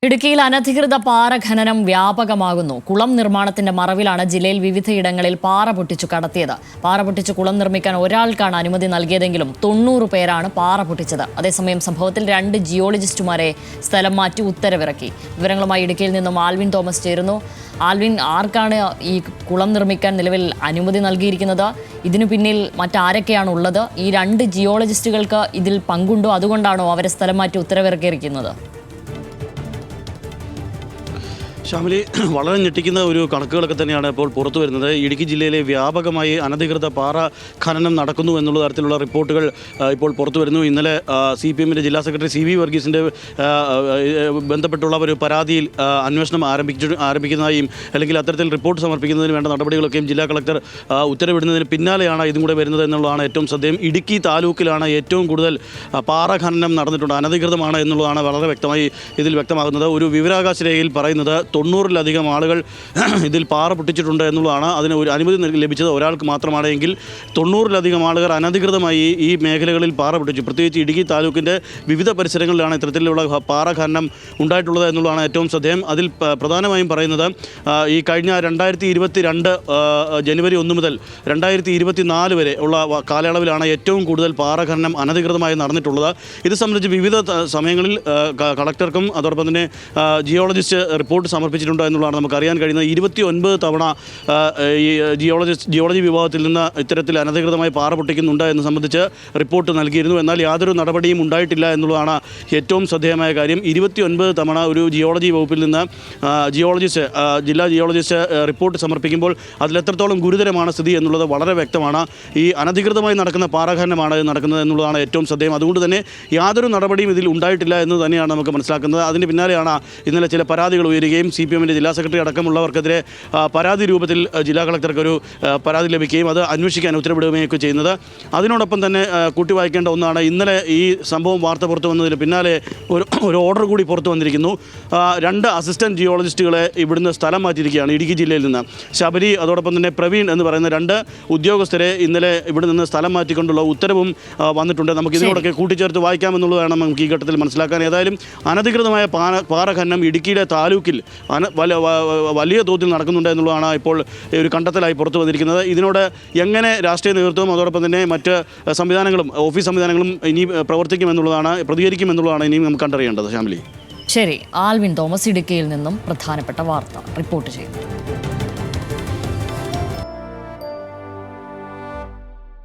ഇടുക്കിയിൽ അനധികൃത പാറ ഖനനം വ്യാപകമാകുന്നു. കുളം നിർമ്മാണത്തിന്റെ മറവിലാണ് ജില്ലയിൽ വിവിധയിടങ്ങളിൽ പാറ പൊട്ടിച്ചു കടത്തിയത്. പാറ പൊട്ടിച്ച് കുളം നിർമ്മിക്കാൻ ഒരാൾക്കാണ് അനുമതി നൽകിയതെങ്കിലും 90 പേരാണ് പാറ പൊട്ടിച്ചത്. അതേസമയം സംഭവത്തിൽ 2 ജിയോളജിസ്റ്റുമാരെ സ്ഥലം മാറ്റി ഉത്തരവിറക്കി. വിവരങ്ങളുമായി ഇടുക്കിയിൽ നിന്നും ആൽവിൻ തോമസ് ചേരുന്നു. ആൽവിൻ, ആർക്കാണ് ഈ കുളം നിർമ്മിക്കാൻ നിലവിൽ അനുമതി നൽകിയിരിക്കുന്നത്? ഇതിനു പിന്നിൽ മറ്റാരൊക്കെയാണ് ഉള്ളത്? ഈ 2 ജിയോളജിസ്റ്റുകൾക്ക് ഇതിൽ പങ്കുണ്ടോ? അതുകൊണ്ടാണോ അവരെ സ്ഥലം മാറ്റി ഉത്തരവിറക്കിയിരിക്കുന്നത്? ഷാമിലി, വളരെ ഞെട്ടിക്കുന്ന ഒരു കണക്കുകളൊക്കെ തന്നെയാണ് ഇപ്പോൾ പുറത്തു വരുന്നത്. ഇടുക്കി ജില്ലയിലെ വ്യാപകമായി അനധികൃത പാറ ഖനനം നടക്കുന്നു എന്നുള്ള തരത്തിലുള്ള റിപ്പോർട്ടുകൾ ഇപ്പോൾ പുറത്തു വരുന്നു. ഇന്നലെ CPM-ൻ്റെ ജില്ലാ സെക്രട്ടറി CV വർഗീസിൻ്റെ ബന്ധപ്പെട്ടുള്ള ഒരു പരാതിയിൽ അന്വേഷണം ആരംഭിക്കുന്നതായും അല്ലെങ്കിൽ അത്തരത്തിൽ റിപ്പോർട്ട് സമർപ്പിക്കുന്നതിന് വേണ്ട നടപടികളൊക്കെയും ജില്ലാ കളക്ടർ ഉത്തരവിടുന്നതിന് പിന്നാലെയാണ് ഇതും കൂടെ വരുന്നത് എന്നുള്ളതാണ് ഏറ്റവും ശ്രദ്ധേയം. ഇടുക്കി താലൂക്കിലാണ് ഏറ്റവും കൂടുതൽ പാറ ഖനനം നടന്നിട്ടുണ്ട്, അനധികൃതമാണ് എന്നുള്ളതാണ് വളരെ വ്യക്തമായി ഇതിൽ വ്യക്തമാകുന്നത്. ഒരു വിവരാവകാശ രേഖയിൽ പറയുന്നത് 90-ലധികം ആളുകൾ ഇതിൽ പാറ പൊട്ടിച്ചിട്ടുണ്ട് എന്നുള്ളതാണ്. അതിന് ഒരു അനുമതി ലഭിച്ചത് ഒരാൾക്ക് മാത്രമാണ്. എങ്കിൽ 90-ലധികം ആളുകൾ അനധികൃതമായി ഈ മേഖലകളിൽ പാറ പൊട്ടിച്ചു. പ്രത്യേകിച്ച് ഇടുക്കി താലൂക്കിൻ്റെ വിവിധ പരിസരങ്ങളിലാണ് ഇത്തരത്തിലുള്ള പാറ ഖനനം ഉണ്ടായിട്ടുള്ളത് എന്നുള്ളതാണ് ഏറ്റവും ശ്രദ്ധേയം. അതിൽ പ്രധാനമായും പറയുന്നത് ഈ കഴിഞ്ഞ 2022 ജനുവരി 1 മുതൽ 2024 വരെ ഉള്ള കാലയളവിലാണ് ഏറ്റവും കൂടുതൽ പാറ ഖനനം അനധികൃതമായി നടന്നിട്ടുള്ളത്. ഇത് സംബന്ധിച്ച് വിവിധ സമയങ്ങളിൽ കളക്ടർക്കും അതോടൊപ്പം തന്നെ ജിയോളജിസ്റ്റ് റിപ്പോർട്ട് സമർപ്പിച്ചിട്ടുണ്ട് എന്നുള്ളതാണ് നമുക്കറിയാൻ കഴിയുന്നത്. 29 തവണ ഈ ജിയോളജി വിഭാഗത്തിൽ നിന്ന് ഇത്തരത്തിൽ അനധികൃതമായി പാറ പൊട്ടിക്കുന്നുണ്ട് എന്ന് സംബന്ധിച്ച് റിപ്പോർട്ട് നൽകിയിരുന്നു. എന്നാൽ യാതൊരു നടപടിയും ഉണ്ടായിട്ടില്ല എന്നുള്ളതാണ് ഏറ്റവും ശ്രദ്ധേയമായ കാര്യം. 29 തവണ ഒരു ജിയോളജി വകുപ്പിൽ നിന്ന് ജില്ലാ ജിയോളജിസ്റ്റ് റിപ്പോർട്ട് സമർപ്പിക്കുമ്പോൾ അതിലെത്രത്തോളം ഗുരുതരമാണ് സ്ഥിതി എന്നുള്ളത് വളരെ വ്യക്തമാണ്. ഈ അനധികൃതമായി നടക്കുന്ന പാറഖനനമാണ് നടക്കുന്നത് എന്നുള്ളതാണ് ഏറ്റവും ശ്രദ്ധേയം. അതുകൊണ്ട് തന്നെ യാതൊരു നടപടിയും ഇതിൽ ഉണ്ടായിട്ടില്ല എന്ന് തന്നെയാണ് നമുക്ക് മനസ്സിലാക്കുന്നത്. അതിന് പിന്നാലെയാണ് ഇന്നലെ ചില പരാതികൾ ഉയരുകയും CPM-ൻ്റെ ജില്ലാ സെക്രട്ടറി അടക്കമുള്ളവർക്കെതിരെ പരാതി രൂപത്തിൽ ജില്ലാ കളക്ടർക്കൊരു പരാതി ലഭിക്കുകയും അത് അന്വേഷിക്കാൻ ഉത്തരവിടുകയൊക്കെ ചെയ്യുന്നത്. അതിനോടൊപ്പം തന്നെ കൂട്ടിവായിക്കേണ്ട ഒന്നാണ്, ഇന്നലെ ഈ സംഭവം വാർത്ത പുറത്തു വന്നതിന് പിന്നാലെ ഒരു ഓർഡർ കൂടി പുറത്തു വന്നിരിക്കുന്നു. 2 അസിസ്റ്റൻറ്റ് ജിയോളജിസ്റ്റുകളെ ഇവിടുന്ന് സ്ഥലം മാറ്റിയിരിക്കുകയാണ് ഇടുക്കി ജില്ലയിൽ നിന്ന്. ശബരി അതോടൊപ്പം തന്നെ പ്രവീൺ എന്ന് പറയുന്ന 2 ഉദ്യോഗസ്ഥരെ ഇന്നലെ ഇവിടെ നിന്ന് സ്ഥലം മാറ്റിക്കൊണ്ടുള്ള ഉത്തരവും വന്നിട്ടുണ്ട്. നമുക്ക് ഇതിനോടൊക്കെ കൂട്ടിച്ചേർത്ത് വായിക്കാമെന്നുള്ളതാണ് നമുക്ക് ഈ ഘട്ടത്തിൽ മനസ്സിലാക്കാൻ. ഏതായാലും അനധികൃതമായ പാറ ഖനനം ഇടുക്കിയിലെ താലൂക്കിൽ വലിയ തോതിൽ നടക്കുന്നുണ്ട് എന്നുള്ളതാണ് ഇപ്പോൾ ഒരു കണ്ടെത്തലായി പുറത്തു വന്നിരിക്കുന്നത്. ഇതിനോട് എങ്ങനെ രാഷ്ട്രീയ നേതൃത്വവും അതോടൊപ്പം തന്നെ മറ്റ് സംവിധാനങ്ങളും ഓഫീസ് സംവിധാനങ്ങളും ഇനി പ്രതികരിക്കുമെന്നുള്ളതാണ് ഇനിയും നമുക്ക് കണ്ടറിയേണ്ടത്. ഷാമിലി, ശരി. ആൽവിൻ തോമസ് ഇടുക്കിയിൽ നിന്നും പ്രധാനപ്പെട്ട വാർത്ത റിപ്പോർട്ട് ചെയ്യുന്നു.